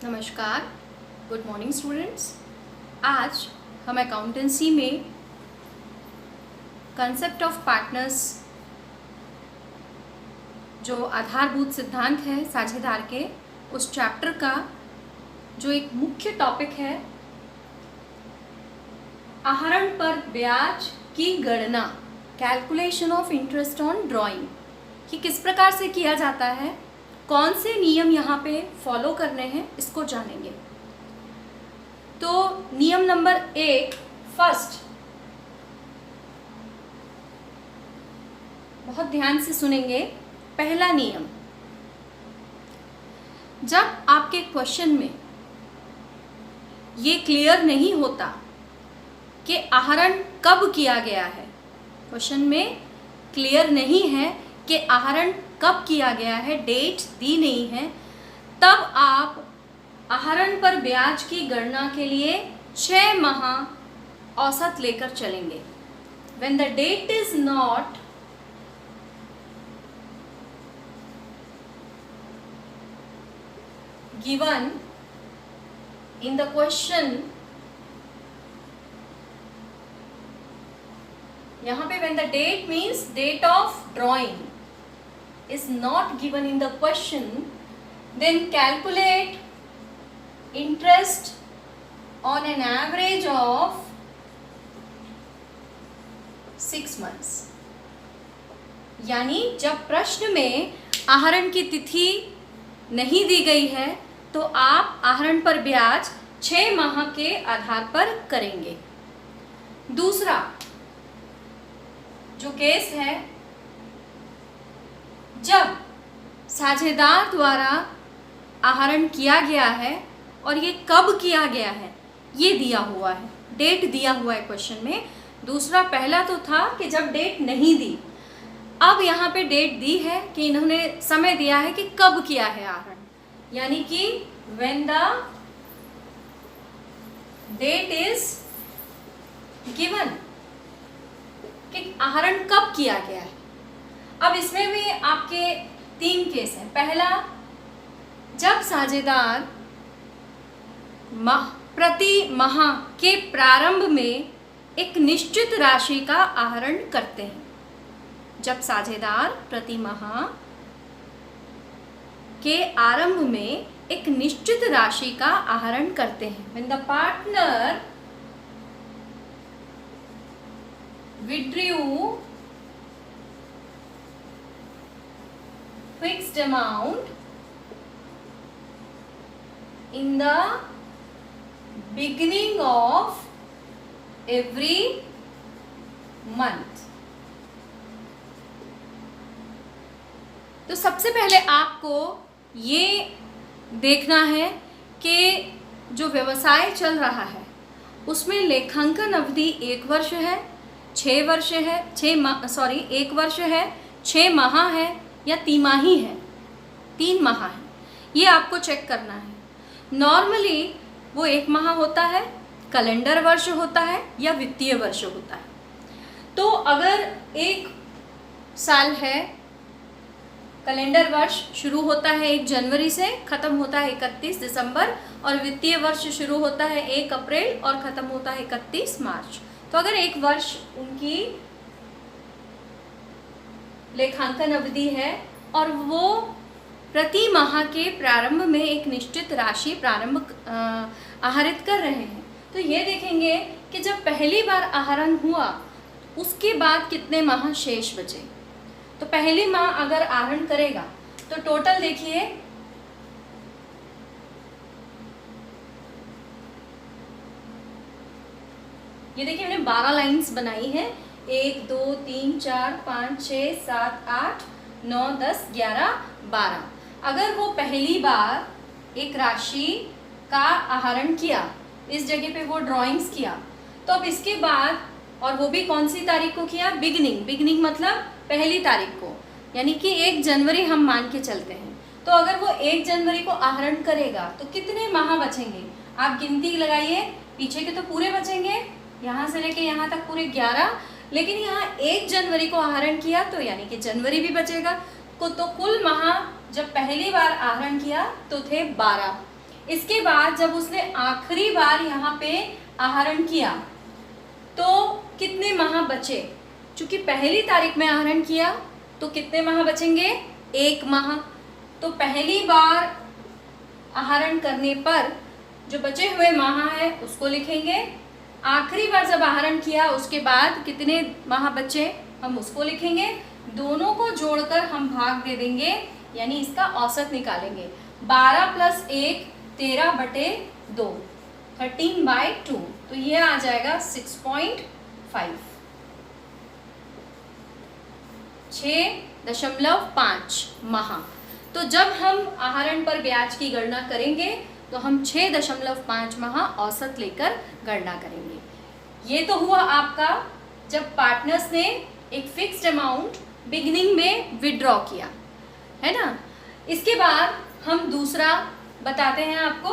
नमस्कार, good morning students. आज हम अकाउंटेंसी में कंसेप्ट ऑफ पार्टनर्स जो आधारभूत सिद्धांत है साझेदार के, उस चैप्टर का जो एक मुख्य टॉपिक है आहरण पर ब्याज की गणना, calculation of interest on drawing, कि किस प्रकार से किया जाता है, कौन से नियम यहाँ पे फॉलो करने हैं, इसको जानेंगे। तो नियम नंबर 1, फर्स्ट, बहुत ध्यान से सुनेंगे। पहला नियम, जब आपके क्वेश्चन में ये क्लियर नहीं होता कि आहरण कब किया गया है, क्वेश्चन में क्लियर नहीं है कि आहरण कब किया गया है, डेट दी नहीं है, तब आप आहरण पर ब्याज की गणना के लिए 6 माह औसत लेकर चलेंगे। When the date is not given in the question, यहाँ पे when the date means date of drawing is not given in the question, then calculate interest on an average of 6 months। यानी जब प्रश्न में आहरण की तिथि नहीं दी गई है तो आप आहरण पर ब्याज 6 माह के आधार पर करेंगे। दूसरा जो केस है, जब साझेदार द्वारा आहरण किया गया है और ये कब किया गया है ये दिया हुआ है, डेट दिया हुआ है क्वेश्चन में। दूसरा, पहला तो था कि जब डेट नहीं दी, अब यहाँ पे डेट दी है कि इन्होंने समय दिया है कि कब किया है आहरण, यानी कि when the date is given, कि आहरण कब किया गया है। अब इसमें भी आपके 3 केस हैं। पहला, जब साझेदार प्रति माह के प्रारंभ में एक निश्चित राशि का आहरण करते हैं। जब साझेदार प्रति माह के आरंभ में एक निश्चित राशि का आहरण करते हैं। When the partner withdrew fixed amount in the beginning of every month। तो सबसे पहले आपको ये देखना है कि जो व्यवसाय चल रहा है उसमें लेखांकन अवधि 1 वर्ष है, 6 वर्ष है, 1 वर्ष है, 6 माह है या तिमाही है, 3 माह है, ये आपको चेक करना है। नॉर्मली वो 1 माह होता है, कैलेंडर वर्ष होता है या वित्तीय वर्ष होता है। तो अगर 1 साल है, कैलेंडर वर्ष शुरू होता है 1 जनवरी से, ख़त्म होता है 31 दिसंबर, और वित्तीय वर्ष शुरू होता है 1 अप्रैल और ख़त्म होता है 31 मार्च। तो अगर 1 वर्ष उनकी लेखांकन अवधि है और वो प्रति माह के प्रारंभ में एक निश्चित राशि आहरित कर रहे हैं, तो ये देखेंगे कि जब पहली बार आहरण हुआ उसके बाद कितने माह शेष बचे। तो पहली माह अगर आहरण करेगा तो टोटल देखिए, ये देखिए मैंने 12 लाइंस बनाई है, 1 2 3 4 5 6 7 8 9 10 11 12। अगर वो पहली बार एक राशि का आहरण किया, इस जगह पे वो ड्राइंग्स किया, तो अब इसके बाद, और वो भी कौन सी तारीख को किया, बिगनिंग मतलब पहली तारीख को, यानी कि 1 जनवरी हम मान के चलते हैं। तो अगर वो 1 जनवरी को आहरण करेगा तो कितने माह बचेंगे, आप गिनती लगाइए, पीछे के तो पूरे बचेंगे, यहाँ से लेके यहाँ तक पूरे 11, लेकिन यहाँ 1 जनवरी को आहरण किया तो यानी कि जनवरी भी बचेगा। तो कुल माह जब पहली बार आहरण किया तो थे 12, इसके बाद जब उसने आखिरी बार यहाँ पे आहरण किया तो कितने माह बचे? चूंकि पहली तारीख में आहरण किया तो कितने माह बचेंगे? 1 माह। तो पहली बार आहरण करने पर जो बचे हुए माह है उसको लिखेंगे। आखिरी बार जब आहरण किया उसके बाद कितने माह बचे हम उसको लिखेंगे। दोनों को जोड़कर हम भाग दे देंगे, यानी इसका औसत निकालेंगे। 12 + 1 13/2 13/2, तो ये आ जाएगा 6.5 6.5 माह। तो जब हम आहरण पर ब्याज की गणना करेंगे तो हम 6.5 माह औसत लेकर गणना करेंगे। ये तो हुआ आपका जब पार्टनर्स ने एक फिक्स्ड अमाउंट बिगिनिंग में विड्रॉ किया, है ना। इसके बाद हम दूसरा बताते हैं आपको।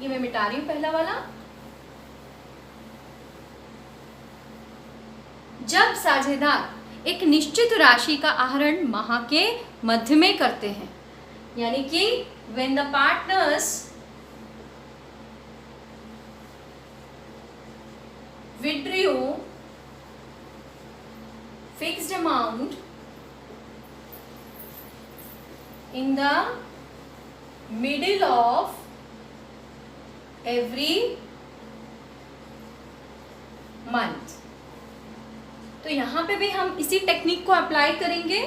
ये मैं मिटा रही हूं पहला वाला। जब साझेदार एक निश्चित राशि का आहरण माह के मध्य में करते हैं, यानी कि when the partners withdrew fixed amount in the middle of every month, तो यहाँ पे भी हम इसी टेक्निक को अप्लाई करेंगे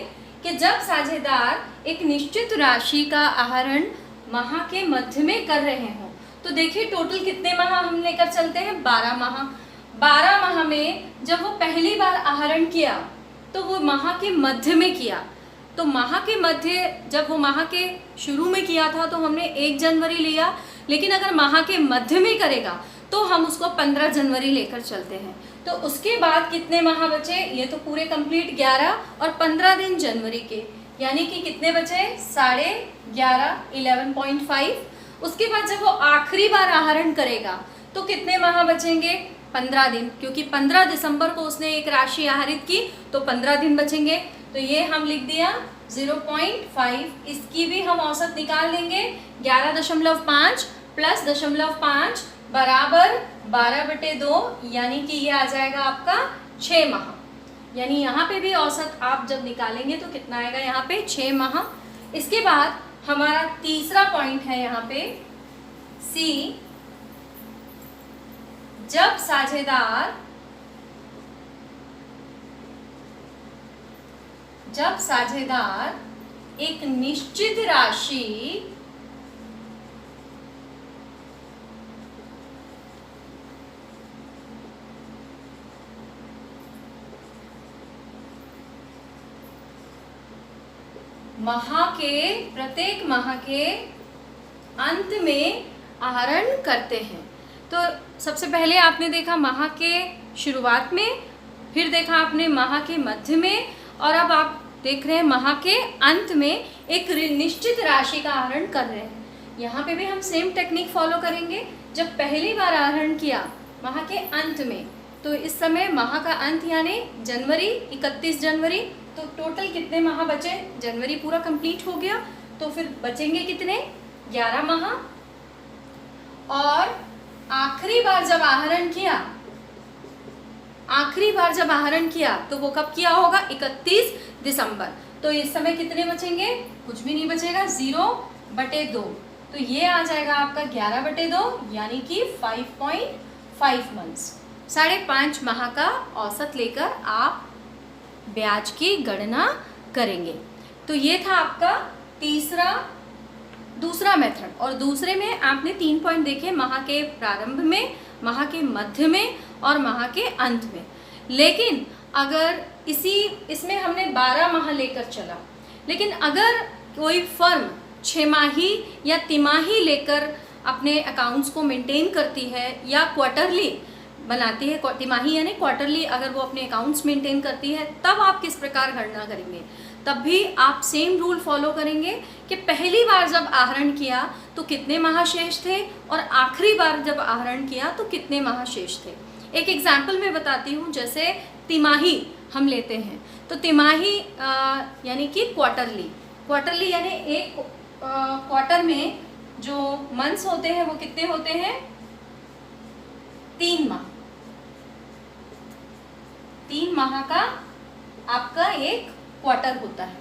कि जब साझेदार एक निश्चित राशि का आहरण माह के मध्य में कर रहे हों, तो देखिए टोटल कितने माह हम लेकर चलते हैं? 12 माह। 12 माह में जब वो पहली बार आहरण किया तो वो माह के मध्य में किया। तो माह के मध्य, जब वो माह के शुरू में किया था तो हमने 1 जनवरी लिया, लेकिन अगर माह के मध्य में करेगा तो हम उसको 15 जनवरी लेकर चलते हैं। तो उसके बाद कितने माह बचे? ये तो पूरे कंप्लीट 11 और 15 दिन जनवरी के, यानी कि कितने बचे? 11.5 11.5। उसके बाद जब वो आखिरी बार आहरण करेगा तो कितने माह बचेंगे? 15 दिन, क्योंकि 15 दिसंबर को उसने एक राशि आहरित की तो 15 दिन बचेंगे। तो ये हम लिख दिया 0.5। इसकी भी हम औसत निकाल लेंगे। 11.5 + 0.5 बराबर 12/2, यानी कि ये आ जाएगा आपका 6 माह। यानी यहाँ पे भी औसत आप जब निकालेंगे तो कितना आएगा? यहाँ पे 6 माह। इसके बाद हमारा तीसरा पॉइंट है यहाँ पे सी। जब साझेदार एक निश्चित राशि प्रत्येक माह के अंत में आहरण करते हैं। तो सबसे पहले आपने देखा माह के शुरुआत में, फिर देखा आपने माह के मध्य में, और अब आप देख रहे हैं माह के अंत में एक निश्चित राशि का आहरण कर रहे हैं। यहाँ पे भी हम सेम टेक्निक फॉलो करेंगे। जब पहली बार आहरण किया माह के अंत में, तो इस समय माह का अंत यानी जनवरी, 31 जनवरी। तो टोटल कितने माह बचे? जनवरी पूरा कंप्लीट हो गया, तो फिर बचेंगे कितने? 11 माह। और आखिरी बार जब आहरण किया तो वो कब किया होगा? 31 दिसंबर। तो इस समय कितने बचेंगे? कुछ भी नहीं बचेगा, 0/2। तो ये आ जाएगा आपका 11/2, यानी कि 5.5 मंथ्स। 5.5 माह का औसत लेकर आप ब्याज की गणना करेंगे। तो ये था आपका दूसरा मेथड। और दूसरे में आपने 3 पॉइंट देखे, माह के प्रारंभ में, माह के मध्य में और माह के अंत में। लेकिन अगर इसमें हमने 12 माह लेकर चला, लेकिन अगर कोई फर्म 6 माही या तिमाही लेकर अपने अकाउंट्स को मेंटेन करती है या क्वार्टरली बनाती है, तिमाही यानी क्वार्टरली अगर वो अपने अकाउंट्स मेंटेन करती है, तब आप किस प्रकार गणना करेंगे? तब भी आप सेम रूल फॉलो करेंगे कि पहली बार जब आहरण किया तो कितने माह शेष थे और आखिरी बार जब आहरण किया तो कितने माह शेष थे। एक एग्जाम्पल मैं बताती हूँ। जैसे तिमाही हम लेते हैं, तो तिमाही यानी कि क्वार्टरली यानी एक क्वार्टर में जो मंथ्स होते हैं वो कितने होते हैं? 3 माह। 3 माह का आपका एक क्वार्टर होता है।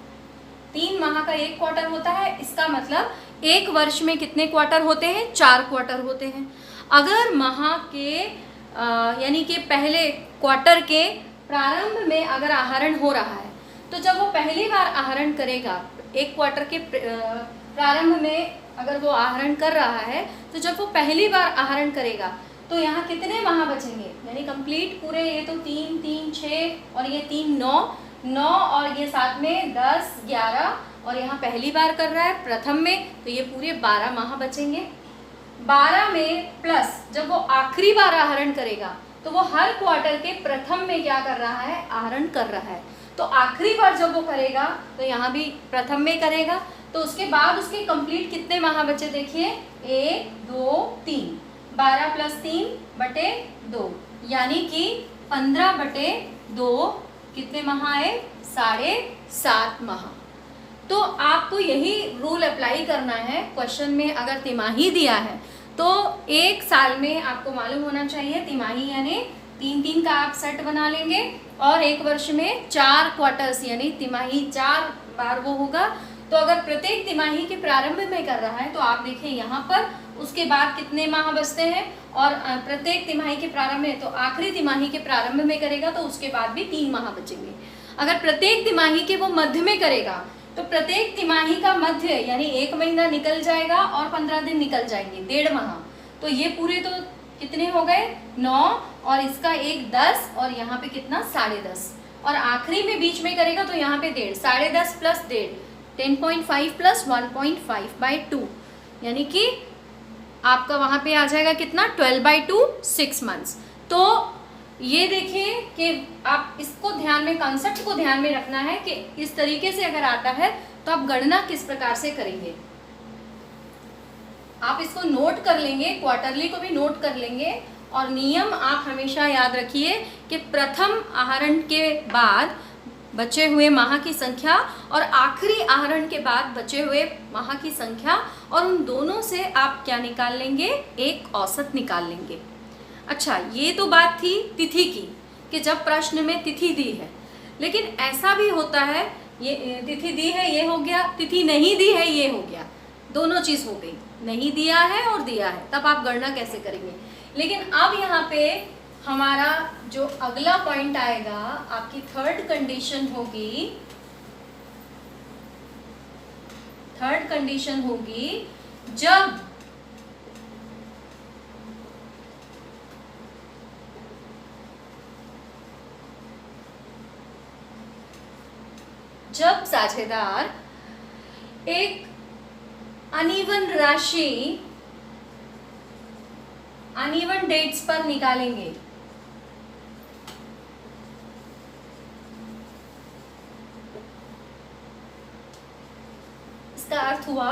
3 माह का एक क्वार्टर होता है। इसका मतलब एक वर्ष में कितने क्वार्टर होते हैं? 4 क्वार्टर होते हैं। अगर माह के यानी कि पहले क्वार्टर के प्रारंभ में अगर आहरण हो रहा है, तो जब वो पहली बार आहरण करेगा, एक क्वार्टर के प्रारंभ में अगर वो आहरण कर रहा है, तो जब वो पहली बार आहरण करेगा तो यहाँ कितने माह बचेंगे? यानी कंप्लीट पूरे, ये तो 3 3 6 और ये 3 9 9 और ये साथ में 10 11 और यहाँ पहली बार कर रहा है प्रथम में, तो ये पूरे 12 माह बचेंगे। 12 में प्लस जब वो आखिरी बार आहरण करेगा तो वो हर क्वार्टर के प्रथम में क्या कर रहा है? आहरण कर रहा है। तो आखिरी बार जब वो करेगा तो यहाँ भी प्रथम में करेगा, तो उसके बाद उसके कंप्लीट कितने माह बचे? देखिए 1 2 3, 12 प्लस 3 बटे 2, यानी कि 15 बटे 2 कितने माह आए? 7.5 माह। तो आपको यही रूल अप्लाई करना है। क्वेश्चन में अगर तिमाही दिया है तो एक साल में आपको मालूम होना चाहिए तिमाही यानी 3 का आप सेट बना लेंगे, और एक वर्ष में 4 क्वार्टर्स यानी तिमाही 4 बार वो होगा। तो अगर प्रत्येक तिमाही के प्रारंभ में कर रहा है तो आप देखें यहाँ पर उसके बाद कितने माह बचते हैं, और प्रत्येक तिमाही के प्रारंभ में, तो आखिरी तिमाही के प्रारंभ में करेगा तो उसके बाद भी 3 माह बचेंगे। अगर प्रत्येक तिमाही के वो मध्य में करेगा तो प्रत्येक तिमाही का मध्य यानी 1 महीना निकल जाएगा और 15 दिन निकल जाएंगे, 1.5 माह। तो ये पूरे तो कितने हो गए? 9, और इसका एक 10 और यहाँ पे कितना? 10.5, और आखिरी में बीच में करेगा तो यहाँ पे 1.5, 10.5 प्लस 1.5 10.5 प्लस 1.5/2, यानी कि आपका वहाँ पे आ जाएगा कितना? 12/2 6 मंथ्स। तो ये देखिए कि आप इसको ध्यान में, कॉन्सेप्ट को ध्यान में रखना है कि इस तरीके से अगर आता है तो आप गणना किस प्रकार से करेंगे। आप इसको नोट कर लेंगे, क्वार्टरली को भी नोट कर लेंगे, और नियम आप हमेशा याद रखिए कि प्रथम आहरण के बाद बचे हुए माह की संख्या और आखिरी आहरण के बाद बचे हुए माह की संख्या, और उन दोनों से आप क्या निकाल लेंगे? एक औसत निकाल लेंगे। अच्छा, ये तो बात थी तिथि की कि जब प्रश्न में तिथि दी है, लेकिन ऐसा भी होता है, ये तिथि दी है ये हो गया, तिथि नहीं दी है ये हो गया, दोनों चीज़ हो गई, नहीं दिया है और दिया है, तब आप गणना कैसे करेंगे? लेकिन अब यहाँ पे हमारा जो अगला पॉइंट आएगा, आपकी थर्ड कंडीशन होगी, जब साझेदार एक अनइवन राशि अनइवन डेट्स पर निकालेंगे। इसका अर्थ हुआ,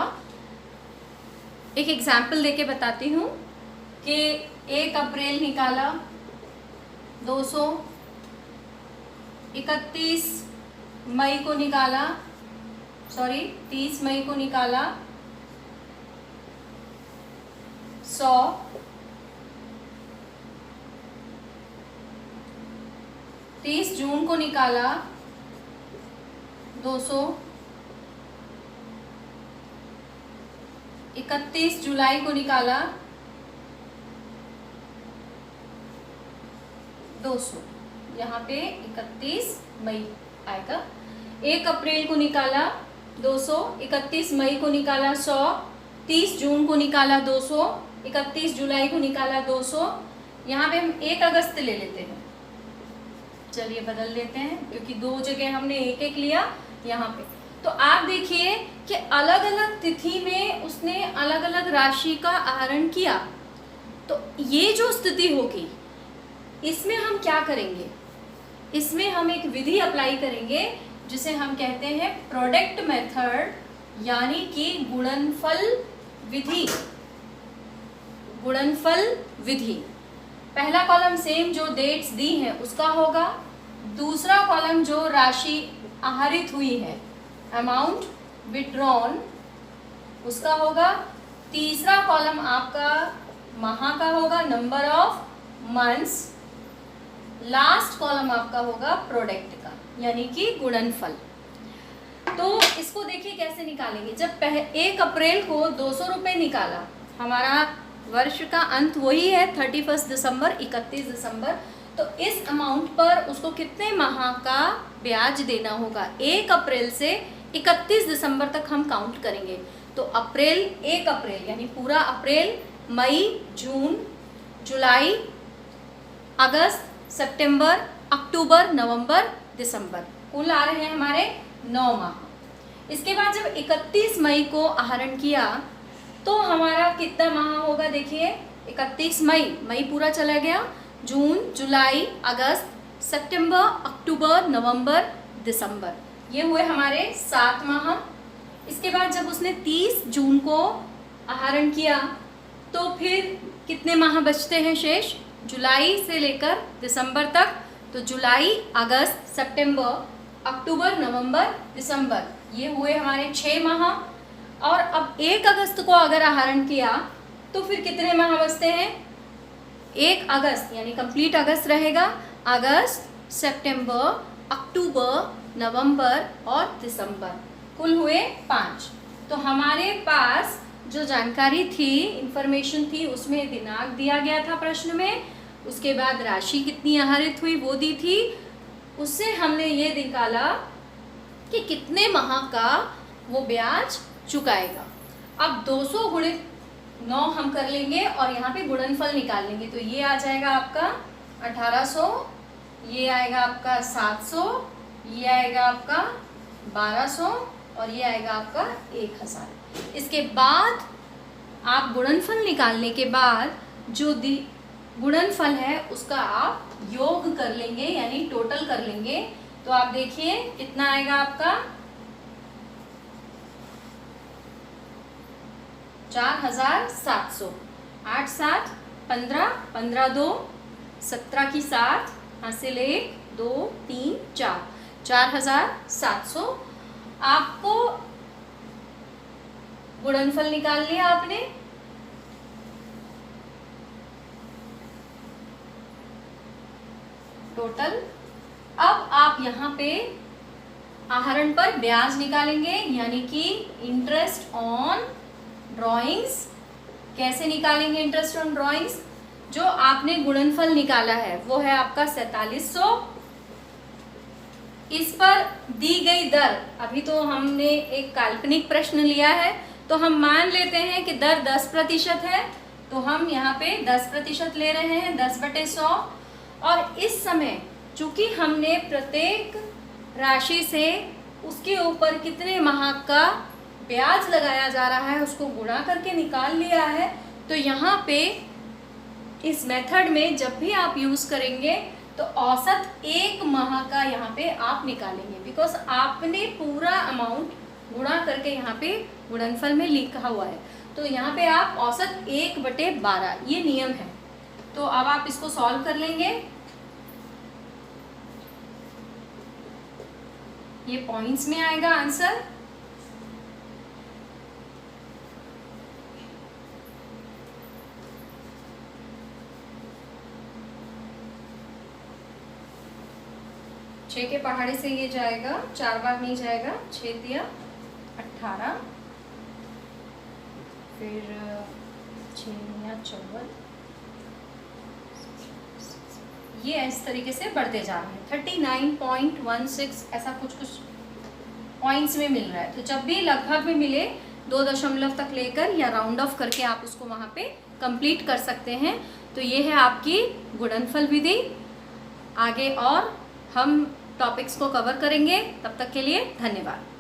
एक एग्जाम्पल देके बताती हूँ कि 1 अप्रैल निकाला 200, 31 मई को निकाला, 30 मई को निकाला 100, 30 जून को निकाला 200, 31 जुलाई को निकाला 200, यहाँ पे 31 मई आएगा। 1 अप्रैल को निकाला 200, 31 मई को निकाला 100, 30 जून को निकाला 200, 31 जुलाई को निकाला 200। यहाँ पे हम 1 अगस्त ले लेते हैं, चलिए बदल लेते हैं क्योंकि 2 जगह हमने 1 लिया यहाँ पे। तो आप देखिए कि अलग अलग तिथि में उसने अलग अलग राशि का आहरण किया, तो ये जो स्थिति होगी इसमें हम क्या करेंगे? इसमें हम एक विधि अप्लाई करेंगे जिसे हम कहते हैं प्रोडक्ट मेथड, यानी कि गुणनफल विधि। पहला कॉलम सेम जो डेट्स दी हैं उसका होगा, दूसरा कॉलम जो राशि आहरित हुई है, अमाउंट विड्रॉन, उसका होगा, तीसरा कॉलम आपका माह का होगा, number of months. Last column आपका होगा प्रोडक्ट का, यानी कि गुणनफल। तो इसको देखिए कैसे निकालेंगे। जब 1 अप्रैल को 200 रुपये निकाला, हमारा वर्ष का अंत वही है 31 दिसंबर, 31 दिसंबर। तो इस अमाउंट पर उसको कितने माह का ब्याज देना होगा? 1 अप्रैल से 31 दिसंबर तक हम काउंट करेंगे। तो अप्रैल, 1 अप्रैल यानी पूरा अप्रैल, मई, जून, जुलाई, अगस्त, सितंबर, अक्टूबर, नवंबर, दिसंबर, कुल आ रहे हैं हमारे 9 माह। इसके बाद जब 31 मई को आहरण किया तो हमारा कितना माह होगा? देखिए 31 मई पूरा चला गया, जून, जुलाई, अगस्त, सितंबर, अक्टूबर, नवंबर, दिसंबर, ये हुए हमारे 7 माह। इसके बाद जब उसने 30 जून को आहरण किया तो फिर कितने माह बचते हैं शेष? जुलाई से लेकर दिसंबर तक। तो जुलाई, अगस्त, सितंबर, अक्टूबर, नवंबर, दिसंबर, ये हुए हमारे 6 माह। और अब 1 अगस्त को अगर आहरण किया तो फिर कितने माह बचते हैं? 1 अगस्त यानी कंप्लीट अगस्त रहेगा, अगस्त, सितंबर, अक्टूबर, नवंबर और दिसंबर, कुल हुए 5। तो हमारे पास जो जानकारी थी, इंफॉर्मेशन थी, उसमें दिनांक दिया गया था प्रश्न में, उसके बाद राशि कितनी आहरित हुई वो दी थी, उससे हमने ये निकाला कि कितने माह का वो ब्याज चुकाएगा। अब 200 गुणित 9 हम कर लेंगे और यहाँ पे गुणनफल निकाल लेंगे। तो ये आ जाएगा आपका 1800, ये आएगा आपका 700, ये आएगा आपका 1200 और ये आएगा आपका 1000। इसके बाद आप गुणनफल निकालने के बाद जो गुणनफल है उसका आप योग कर लेंगे, यानी टोटल कर लेंगे। तो आप देखिए कितना आएगा आपका 4700, 8 7 15, 15 2 17 की 7, हासिल 1 2 3 4, 4700 आपको गुणनफल निकाल लिया आपने। टोटल। अब आप यहाँ पे आहरण पर ब्याज निकालेंगे, यानी कि इंटरेस्ट ऑन ड्रॉइंग्स। कैसे निकालेंगे इंटरेस्ट ऑन ड्रॉइंग्स? जो आपने गुणनफल निकाला है वो है आपका 4700। इस पर दी गई दर, अभी तो हमने एक काल्पनिक प्रश्न लिया है तो हम मान लेते हैं कि दर 10% है, तो हम यहाँ पे 10% ले रहे हैं, 10/100। और इस समय चूंकि हमने प्रत्येक राशि से उसके ऊपर कितने माह का ब्याज लगाया जा रहा है उसको गुणा करके निकाल लिया है, तो यहाँ पे इस मेथड में जब भी आप यूज़ करेंगे तो औसत 1 माह का यहाँ पे आप निकालेंगे, बिकॉज आपने पूरा अमाउंट गुणा करके यहाँ पे गुणनफल में लिखा हुआ है। तो यहाँ पे आप औसत 1/12, ये नियम है। तो अब आप इसको सॉल्व कर लेंगे। ये पॉइंट्स में आएगा आंसर। छः के पहाड़े से ये जाएगा, 4 बार नहीं जाएगा, 6 दिया 18, फिर 6 या 54, ये इस तरीके से बढ़ते जा रहे हैं। 39.16 ऐसा कुछ पॉइंट्स में मिल रहा है। तो जब भी लगभग में मिले 2 दशमलव तक लेकर या राउंड ऑफ करके आप उसको वहाँ पे कंप्लीट कर सकते हैं। तो ये है आपकी गुणनफल विधि। आगे और हम टॉपिक्स को कवर करेंगे। तब तक के लिए धन्यवाद।